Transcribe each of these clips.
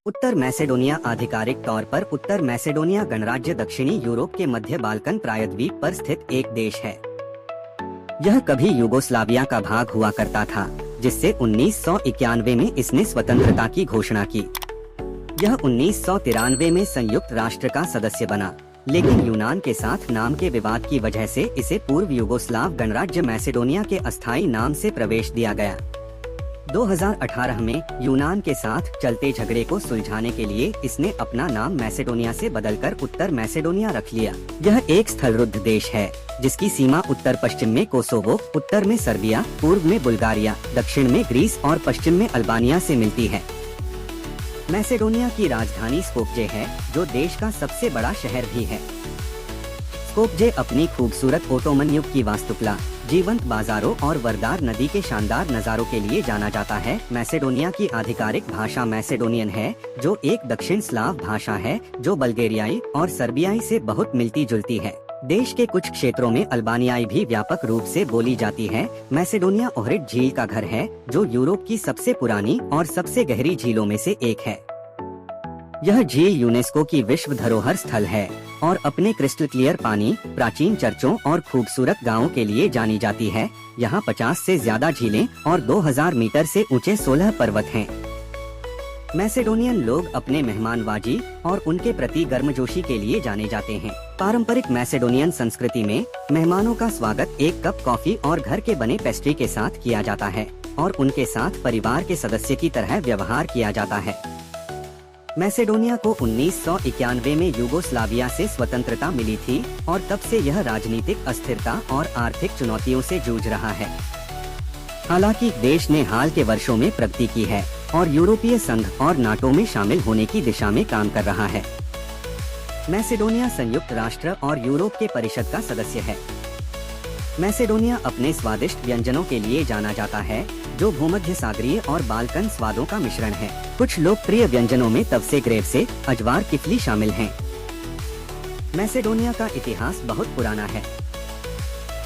उत्तर मैसेडोनिया आधिकारिक तौर पर उत्तर मैसेडोनिया गणराज्य दक्षिणी यूरोप के मध्य बाल्कन प्रायद्वीप पर स्थित एक देश है। यह कभी यूगोस्लाविया का भाग हुआ करता था, जिससे 1991 में इसने स्वतंत्रता की घोषणा की। यह 1993 में संयुक्त राष्ट्र का सदस्य बना, लेकिन यूनान के साथ नाम के विवाद की वजह से इसे पूर्व यूगोस्लाव गणराज्य मैसेडोनिया के अस्थायी नाम से प्रवेश दिया गया। 2018 में यूनान के साथ चलते झगड़े को सुलझाने के लिए इसने अपना नाम मैसेडोनिया से बदलकर उत्तर मैसेडोनिया रख लिया। यह एक स्थलरुद्ध देश है, जिसकी सीमा उत्तर पश्चिम में कोसोवो, उत्तर में सर्बिया, पूर्व में बुल्गारिया, दक्षिण में ग्रीस और पश्चिम में अल्बानिया से मिलती है। मैसेडोनिया की राजधानी स्कोप्जे है, जो देश का सबसे बड़ा शहर भी है। स्कोप्जे अपनी खूबसूरत ओटोमन युग की वास्तुकला, जीवंत बाजारों और वरदार नदी के शानदार नज़ारों के लिए जाना जाता है। मैसेडोनिया की आधिकारिक भाषा मैसेडोनियन है, जो एक दक्षिण स्लाव भाषा है जो बल्गेरियाई और सर्बियाई से बहुत मिलती जुलती है। देश के कुछ क्षेत्रों में अल्बानियाई भी व्यापक रूप से बोली जाती है। मैसेडोनिया ओहरिड झील का घर है, जो यूरोप की सबसे पुरानी और सबसे गहरी झीलों में से एक है। यह झील यूनेस्को की विश्व धरोहर स्थल है और अपने क्रिस्टल क्लियर पानी, प्राचीन चर्चों और खूबसूरत गांवों के लिए जानी जाती है। यहाँ 50 से ज्यादा झीलें और 2000 मीटर से ऊंचे 16 पर्वत हैं। मैसेडोनियन लोग अपने मेहमानबाजी और उनके प्रति गर्मजोशी के लिए जाने जाते हैं। पारंपरिक मैसेडोनियन संस्कृति में मेहमानों का स्वागत एक कप कॉफी और घर के बने पेस्ट्री के साथ किया जाता है और उनके साथ परिवार के सदस्य की तरह व्यवहार किया जाता है। मैसेडोनिया को 1991 में यूगोस्लाविया से स्वतंत्रता मिली थी और तब से यह राजनीतिक अस्थिरता और आर्थिक चुनौतियों से जूझ रहा है। हालांकि देश ने हाल के वर्षों में प्रगति की है और यूरोपीय संघ और नाटो में शामिल होने की दिशा में काम कर रहा है। मैसेडोनिया संयुक्त राष्ट्र और यूरोप के परिषद का सदस्य है। मैसेडोनिया अपने स्वादिष्ट व्यंजनों के लिए जाना जाता है, जो भूमध्य सागरीय और बाल्कन स्वादों का मिश्रण है। कुछ लोकप्रिय व्यंजनों में तवसे ग्रेव से अजवार किफली शामिल हैं। मैसेडोनिया का इतिहास बहुत पुराना है।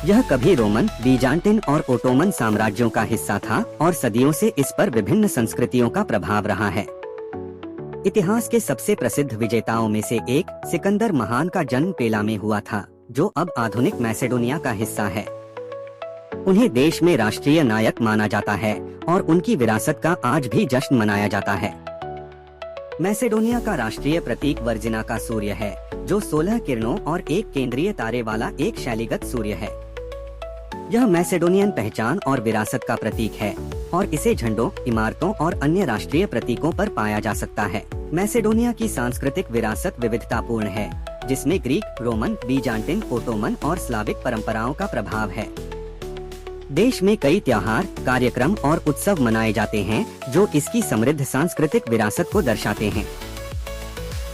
यह कभी रोमन, बीजांटिन और ओटोमन साम्राज्यों का हिस्सा था और सदियों से इस पर विभिन्न संस्कृतियों का प्रभाव रहा है। इतिहास के सबसे प्रसिद्ध विजेताओं में से एक सिकंदर महान का जन्म पेला में हुआ था, जो अब आधुनिक मैसेडोनिया का हिस्सा है। उन्हें देश में राष्ट्रीय नायक माना जाता है और उनकी विरासत का आज भी जश्न मनाया जाता है। मैसेडोनिया का राष्ट्रीय प्रतीक वर्जिना का सूर्य है, जो 16 किरणों और एक केंद्रीय तारे वाला एक शैलीगत सूर्य है। यह मैसेडोनियन पहचान और विरासत का प्रतीक है और इसे झंडों, इमारतों और अन्य राष्ट्रीय प्रतीकों पर पाया जा सकता है। मैसेडोनिया की सांस्कृतिक विरासत विविधतापूर्ण है, जिसमें ग्रीक, रोमन, बीजांटिन, ओटोमन और स्लाविक परंपराओं का प्रभाव है। देश में कई त्योहार, कार्यक्रम और उत्सव मनाए जाते हैं, जो इसकी समृद्ध सांस्कृतिक विरासत को दर्शाते हैं।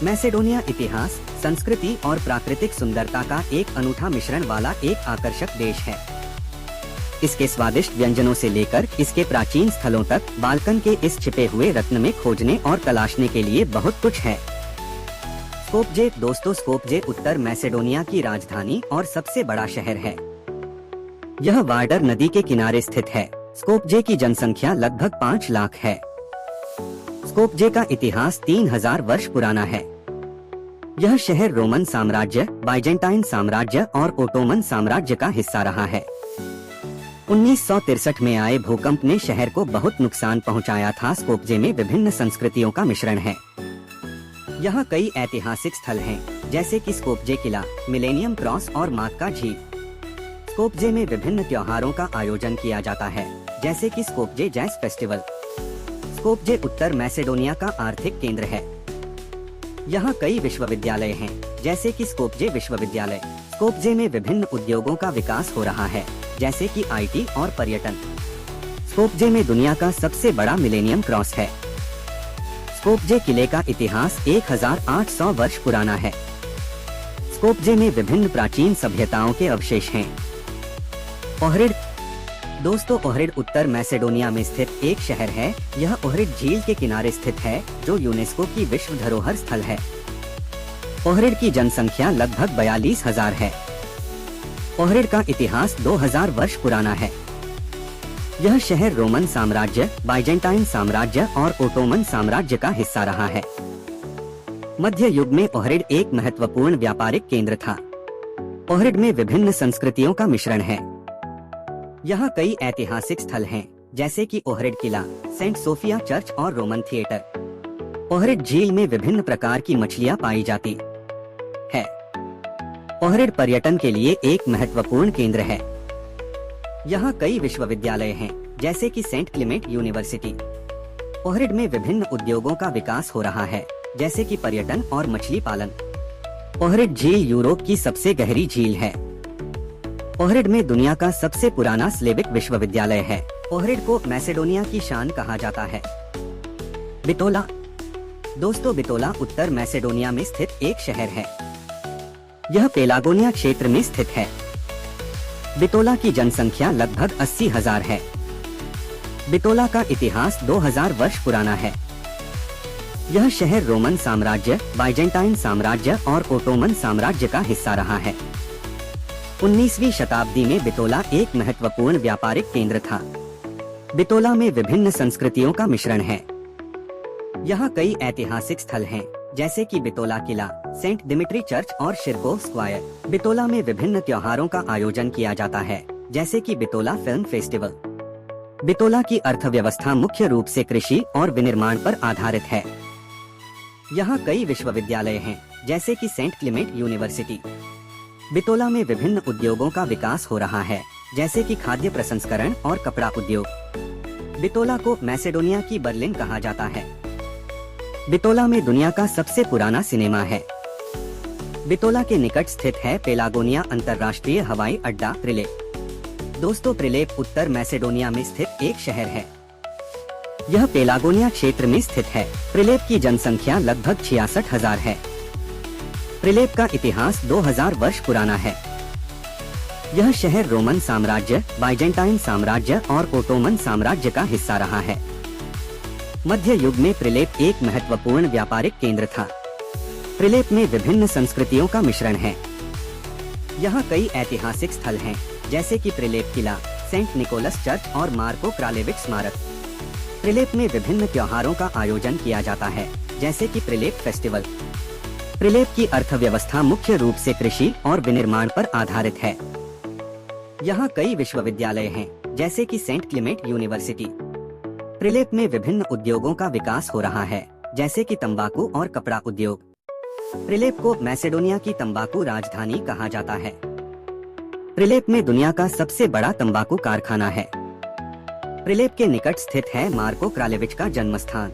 मैसेडोनिया इतिहास, संस्कृति और प्राकृतिक सुंदरता का एक अनूठा मिश्रण वाला एक आकर्षक देश है। इसके स्वादिष्ट व्यंजनों से लेकर इसके प्राचीन स्थलों तक बाल्कन के इस छिपे हुए रत्न में खोजने और तलाशने के लिए बहुत कुछ है। स्कोप्जे दोस्तों, स्कोप्जे उत्तर मैसेडोनिया की राजधानी और सबसे बड़ा शहर है। यह वार्डर नदी के किनारे स्थित है। स्कोप्जे की जनसंख्या लगभग 5 लाख है। स्कोप्जे का इतिहास 3000 वर्ष पुराना है। यह शहर रोमन साम्राज्य, बाइजेंटाइन साम्राज्य और ओटोमन साम्राज्य का हिस्सा रहा है। 1963 में आए भूकंप ने शहर को बहुत नुकसान पहुंचाया था। स्कोप्जे में विभिन्न संस्कृतियों का मिश्रण है। यहाँ कई ऐतिहासिक स्थल हैं, जैसे कि स्कोप्जे किला, मिलेनियम क्रॉस और माक्का झील। स्कोप्जे में विभिन्न त्योहारों का आयोजन किया जाता है, जैसे कि स्कोप्जे जैज फेस्टिवल। स्कोप्जे उत्तर मैसेडोनिया का आर्थिक केंद्र है। यहाँ कई विश्वविद्यालय हैं, जैसे कि स्कोप्जे विश्वविद्यालय। स्कोप्जे में विभिन्न उद्योगों का विकास हो रहा है, जैसे कि आईटी और पर्यटन। स्कोप्जे में दुनिया का सबसे बड़ा मिलेनियम क्रॉस है। स्कोप्जे किले का इतिहास 1800 वर्ष पुराना है। स्कोप्जे में विभिन्न प्राचीन सभ्यताओं के अवशेष हैं। ओहरिड दोस्तों, ओहरिड उत्तर मैसेडोनिया में स्थित एक शहर है। यह ओहरिड झील के किनारे स्थित है, जो यूनेस्को की विश्व धरोहर स्थल है। ओहरिड की जनसंख्या लगभग 42,000 है। ओहरिड का इतिहास 2000 वर्ष पुराना है। यह शहर रोमन साम्राज्य, बाइजेंटाइन साम्राज्य और ओटोमन साम्राज्य का हिस्सा रहा है। मध्य युग में ओहरिड एक महत्वपूर्ण व्यापारिक केंद्र था। ओहरिड में विभिन्न संस्कृतियों का मिश्रण है। यहाँ कई ऐतिहासिक स्थल हैं, जैसे कि ओहरिड किला, सेंट सोफिया चर्च और रोमन थिएटर। ओहरिड झील में विभिन्न प्रकार की मछलियाँ पाई जाती है। ओहरिड पर्यटन के लिए एक महत्वपूर्ण केंद्र है। यहाँ कई विश्वविद्यालय हैं, जैसे कि सेंट क्लीमेंट यूनिवर्सिटी। ओहरिड में विभिन्न उद्योगों का विकास हो रहा है, जैसे कि पर्यटन और मछली पालन। ओहरिड झील यूरोप की सबसे गहरी झील है। ओहरिड में दुनिया का सबसे पुराना स्लेविक विश्वविद्यालय है। ओहरिड को मैसेडोनिया की शान कहा जाता है। बितोला। दोस्तों, बितोला उत्तर मैसेडोनिया में स्थित एक शहर है। यह पेलागोनिया क्षेत्र में स्थित है। बितोला की जनसंख्या लगभग 80,000 है। बितोला का इतिहास 2000 वर्ष पुराना है। यह शहर रोमन साम्राज्य, बाइजेंटाइन साम्राज्य और ओटोमन साम्राज्य का हिस्सा रहा है। 19वीं शताब्दी में बितोला एक महत्वपूर्ण व्यापारिक केंद्र था। बितोला में विभिन्न संस्कृतियों का मिश्रण है। यहाँ कई ऐतिहासिक स्थल हैं, जैसे कि बितोला किला, सेंट दिमित्री चर्च और शिरकोव स्क्वायर। बितोला में विभिन्न त्योहारों का आयोजन किया जाता है, जैसे कि बितोला फिल्म फेस्टिवल। बितोला की अर्थव्यवस्था मुख्य रूप से कृषि और विनिर्माण पर आधारित है। यहाँ कई विश्वविद्यालय हैं, जैसे कि सेंट क्लीमेंट यूनिवर्सिटी। बितोला में विभिन्न उद्योगों का विकास हो रहा है, जैसे कि खाद्य प्रसंस्करण और कपड़ा उद्योग। बितोला को मैसेडोनिया की बर्लिन कहा जाता है। बितोला में दुनिया का सबसे पुराना सिनेमा है। बितोला के निकट स्थित है पेलागोनिया अंतर्राष्ट्रीय हवाई अड्डा प्रिलेप। दोस्तों, प्रिलेप उत्तर मैसेडोनिया में स्थित एक शहर है। यह पेलागोनिया क्षेत्र में स्थित है। प्रिलेप की जनसंख्या लगभग 66,000 है। प्रिलेप का इतिहास 2000 वर्ष पुराना है। यह शहर रोमन साम्राज्य, बाइजेंटाइन साम्राज्य और ओटोमन साम्राज्य का हिस्सा रहा है। मध्य युग में प्रिलेप एक महत्वपूर्ण व्यापारिक केंद्र था। प्रिलेप में विभिन्न संस्कृतियों का मिश्रण है। यहाँ कई ऐतिहासिक स्थल हैं, जैसे कि प्रिलेप किला, सेंट निकोलस चर्च और मार्को क्रालेविक स्मारक। प्रिलेप में विभिन्न त्योहारों का आयोजन किया जाता है, जैसे कि प्रिलेप फेस्टिवल। प्रिलेप की अर्थव्यवस्था मुख्य रूप से कृषि और विनिर्माण पर आधारित है। यहाँ कई विश्वविद्यालय हैं, जैसे कि सेंट क्लीमेंट यूनिवर्सिटी। प्रिलेप में विभिन्न उद्योगों का विकास हो रहा है, जैसे कि तंबाकू और कपड़ा उद्योग। प्रिलेप को मैसेडोनिया की तंबाकू राजधानी कहा जाता है। प्रिलेप में दुनिया का सबसे बड़ा तंबाकू कारखाना है। प्रिलेप के निकट स्थित है मार्को क्रालेविच का जन्म स्थान।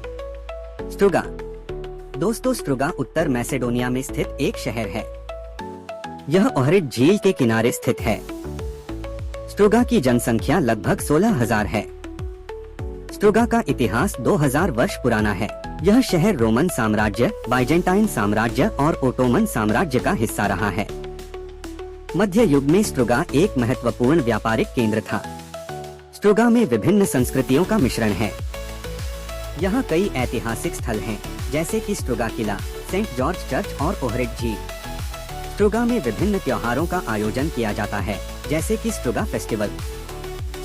स्ट्रुगा। दोस्तों, स्ट्रुगा उत्तर मैसेडोनिया में स्थित एक शहर है। यह ओहरिड झील के किनारे स्थित है। स्ट्रुगा की जनसंख्या लगभग 16,000 है। स्ट्रुगा का इतिहास 2000 वर्ष पुराना है। यह शहर रोमन साम्राज्य, बाइजेंटाइन साम्राज्य और ओटोमन साम्राज्य का हिस्सा रहा है। मध्य युग में स्ट्रुगा एक महत्वपूर्ण व्यापारिक केंद्र था। स्ट्रुगा में विभिन्न संस्कृतियों का मिश्रण है। यहाँ कई ऐतिहासिक स्थल हैं, जैसे कि स्ट्रुगा किला, सेंट जॉर्ज चर्च और ओहरिड झील। स्ट्रुगा में विभिन्न त्योहारों का आयोजन किया जाता है, जैसे कि स्ट्रुगा फेस्टिवल।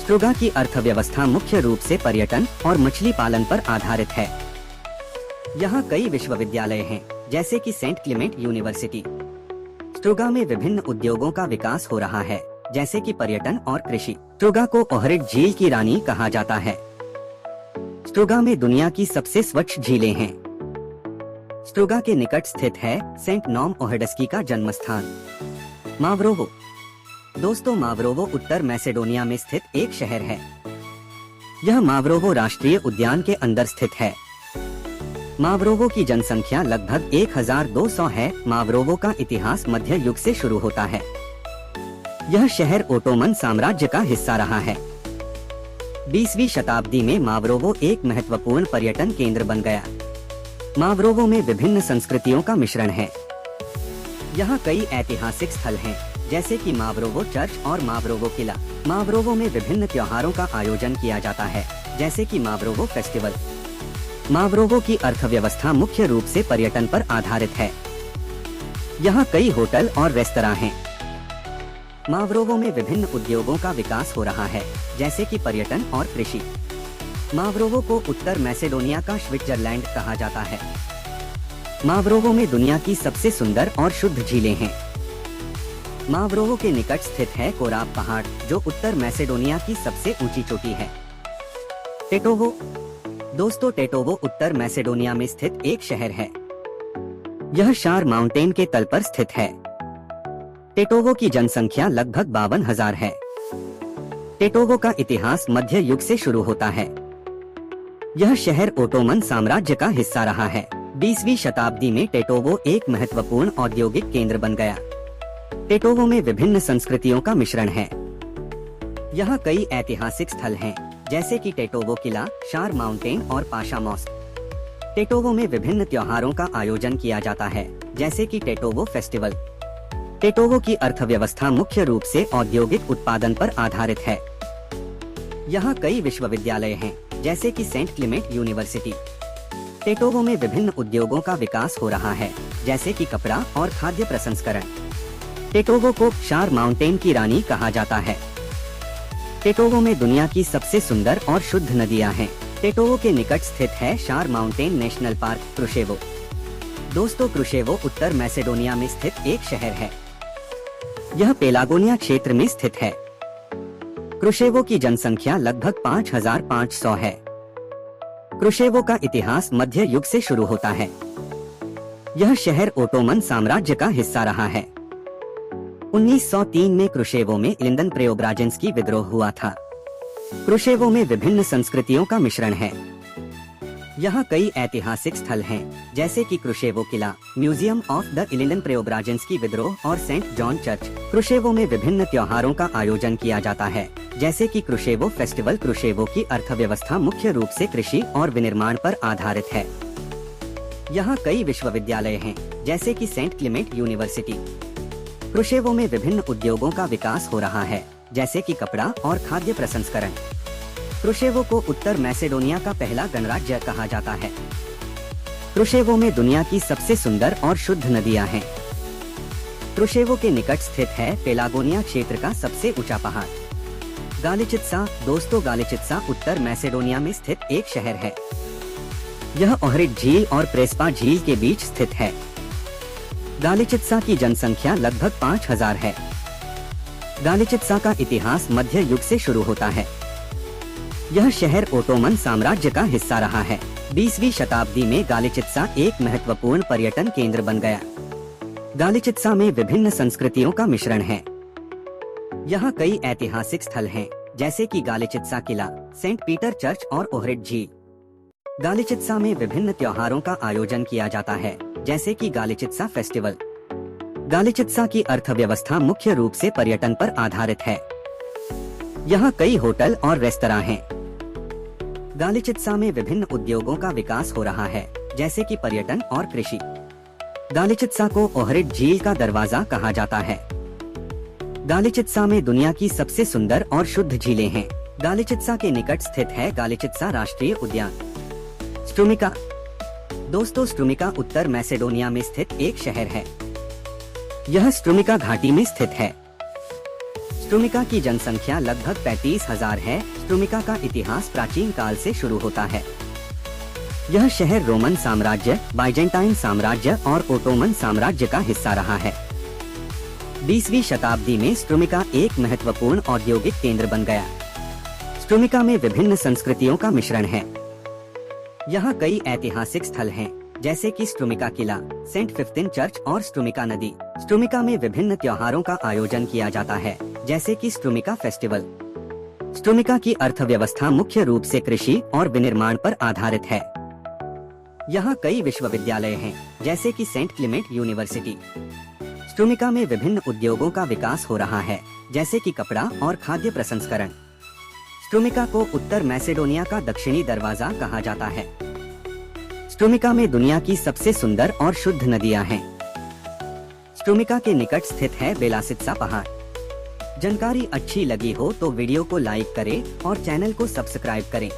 स्ट्रुगा की अर्थव्यवस्था मुख्य रूप से पर्यटन और मछली पालन पर आधारित है। यहाँ कई विश्वविद्यालय हैं, जैसे कि सेंट क्लीमेंट यूनिवर्सिटी। स्ट्रुगा में विभिन्न उद्योगों का विकास हो रहा है, जैसे कि पर्यटन और कृषि। स्ट्रुगा को ओहरिड झील की रानी कहा जाता है। स्ट्रुगा में दुनिया की सबसे स्वच्छ झीलें हैं। स्ट्रुगा के निकट स्थित है सेंट नॉम ओहेडस्की का जन्म स्थान। मावरोवो। दोस्तों, मावरोवो उत्तर मैसेडोनिया में स्थित एक शहर है। यह मावरोवो राष्ट्रीय उद्यान के अंदर स्थित है। मावरोवो की जनसंख्या लगभग 1200 है। मावरोवो का इतिहास मध्य युग से शुरू होता है। यह शहर ओटोमन साम्राज्य का हिस्सा रहा है। 20वीं शताब्दी में मावरोवो एक महत्वपूर्ण पर्यटन केंद्र बन गया। मावरोवो में विभिन्न संस्कृतियों का मिश्रण है। यहाँ कई ऐतिहासिक स्थल हैं, जैसे कि मावरोवो चर्च और मावरोवो किला। मावरोवो में विभिन्न त्योहारों का आयोजन किया जाता है, जैसे कि मावरोवो फेस्टिवल। मावरोवो की अर्थव्यवस्था मुख्य रूप से पर्यटन पर आधारित है। यहाँ कई होटल और रेस्तरां हैं। मावरोवो में विभिन्न उद्योगों का विकास हो रहा है, जैसे कि पर्यटन और कृषि। मावरोवो को उत्तर मैसेडोनिया का स्विट्जरलैंड कहा जाता है। मावरोवो में दुनिया की सबसे सुंदर और शुद्ध झीलें हैं। मावरोवो के निकट स्थित है कोराब पहाड़, जो उत्तर मैसेडोनिया की सबसे ऊंची चोटी है। टेटोवो। दोस्तों, टेटोवो उत्तर मैसेडोनिया में स्थित एक शहर है। यह शार माउंटेन के तल पर स्थित है। टेटोवो की जनसंख्या लगभग 52,000 है। टेटोवो का इतिहास मध्य युग से शुरू होता है। यह शहर ओटोमन साम्राज्य का हिस्सा रहा है। 20वीं शताब्दी में टेटोवो एक महत्वपूर्ण औद्योगिक केंद्र बन गया। टेटोवो में विभिन्न संस्कृतियों का मिश्रण है। यहाँ कई ऐतिहासिक स्थल हैं, जैसे कि टेटोवो किला, शार माउंटेन और पाशा मॉस्क। टेटोवो में विभिन्न त्योहारों का आयोजन किया जाता है, जैसे कि टेटोवो फेस्टिवल। टेटोवो की अर्थव्यवस्था मुख्य रूप से औद्योगिक उत्पादन पर आधारित है। यहाँ कई विश्वविद्यालय हैं, जैसे कि सेंट क्लीमेंट यूनिवर्सिटी। टेटोवो में विभिन्न उद्योगों का विकास हो रहा है, जैसे कि कपड़ा और खाद्य प्रसंस्करण। टेटोवो को शार माउंटेन की रानी कहा जाता है। टेटोवो में दुनिया की सबसे सुंदर और शुद्ध नदियां हैं। टेटोवो के निकट स्थित है शार माउंटेन नेशनल पार्क, क्रुशेवो। दोस्तों, क्रुशेवो उत्तर मैसेडोनिया में स्थित एक शहर है। यह पेलागोनिया क्षेत्र में स्थित है। क्रुशेवो की जनसंख्या लगभग 5,500 है। क्रुशेवो का इतिहास मध्य युग से शुरू होता है। यह शहर ओटोमन साम्राज्य का हिस्सा रहा है। 1903 में क्रुशेवो में लिंदन प्रेओब्राजेंस्की विद्रोह हुआ था। क्रुशेवो में विभिन्न संस्कृतियों का मिश्रण है। यहाँ कई ऐतिहासिक स्थल हैं, जैसे कि क्रुशेवो किला, म्यूजियम ऑफ द लिंदन प्रेओब्राजेंस्की विद्रोह और सेंट जॉन चर्च। क्रुशेवो में विभिन्न त्योहारों का आयोजन किया जाता है, जैसे कि क्रुशेवो फेस्टिवल। क्रुशेवो की अर्थव्यवस्था मुख्य रूप से कृषि और विनिर्माण पर आधारित है। यहाँ कई विश्वविद्यालय हैं, जैसे कि सेंट क्लीमेंट यूनिवर्सिटी। क्रुशेवो में विभिन्न उद्योगों का विकास हो रहा है, जैसे कि कपड़ा और खाद्य प्रसंस्करण। क्रुशेवो को उत्तर मैसेडोनिया का पहला गणराज्य कहा जाता है। क्रुशेवो में दुनिया की सबसे सुंदर और शुद्ध नदियां हैं। क्रुशेवो के निकट स्थित है पेलागोनिया क्षेत्र का सबसे ऊंचा पहाड़, गालिचित्सा। दोस्तों, गालिचित्सा उत्तर मैसेडोनिया में स्थित एक शहर है। यह ओहरिड झील और प्रेस्पा झील के बीच स्थित है। गालिचित्सा की जनसंख्या लगभग 5,000 है। गालिचित्सा का इतिहास मध्य युग से शुरू होता है। यह शहर ओटोमन साम्राज्य का हिस्सा रहा है। 20वीं शताब्दी में गालिचित्सा एक महत्वपूर्ण पर्यटन केंद्र बन गया। गालिचित्सा में विभिन्न संस्कृतियों का मिश्रण है। यहाँ कई ऐतिहासिक स्थल हैं, जैसे कि गालिचित्सा किला, सेंट पीटर चर्च और ओहरिड झील। गालिचित्सा में विभिन्न त्योहारों का आयोजन किया जाता है, जैसे कि गालिचित्सा फेस्टिवल। गालिचित्सा की अर्थव्यवस्था मुख्य रूप से पर्यटन पर आधारित है। यहाँ कई होटल और रेस्तरां हैं। गालिचित्सा में विभिन्न उद्योगों का विकास हो रहा है, जैसे कि पर्यटन और कृषि। गालिचित्सा को ओहरिड झील का दरवाजा कहा जाता है। गालिचित्सा में दुनिया की सबसे सुंदर और शुद्ध झीलें हैं। गालिचित्सा के निकट स्थित है गालिचित्सा राष्ट्रीय उद्यान। स्ट्रुमिका। दोस्तों, स्ट्रुमिका उत्तर मैसेडोनिया में स्थित एक शहर है। यह स्ट्रुमिका घाटी में स्थित है। स्ट्रुमिका की जनसंख्या लगभग 35,000 है। स्ट्रुमिका का इतिहास प्राचीन काल से शुरू होता है। यह शहर रोमन साम्राज्य, बाइजेंटाइन साम्राज्य और ओटोमन साम्राज्य का हिस्सा रहा है। 20वीं शताब्दी में स्ट्रुमिका एक महत्वपूर्ण औद्योगिक केंद्र बन गया। स्ट्रुमिका में विभिन्न संस्कृतियों का मिश्रण है। यहाँ कई ऐतिहासिक स्थल हैं, जैसे कि स्ट्रुमिका किला, सेंट फिफ्टिन चर्च और स्ट्रुमिका नदी। स्ट्रुमिका में विभिन्न त्योहारों का आयोजन किया जाता है, जैसे कि स्ट्रुमिका फेस्टिवल। स्ट्रुमिका की अर्थव्यवस्था मुख्य रूप से कृषि और विनिर्माण पर आधारित है। यहाँ कई विश्वविद्यालय हैं, जैसे कि सेंट क्लीमेंट यूनिवर्सिटी। स्ट्रुमिका में विभिन्न उद्योगों का विकास हो रहा है, जैसे कि कपड़ा और खाद्य प्रसंस्करण। स्ट्रुमिका को उत्तर मैसेडोनिया का दक्षिणी दरवाजा कहा जाता है। स्ट्रुमिका में दुनिया की सबसे सुंदर और शुद्ध नदियां हैं। स्ट्रुमिका के निकट स्थित है बेलासित्सा पहाड़। जानकारी अच्छी लगी हो तो वीडियो को लाइक करें और चैनल को सब्सक्राइब करें।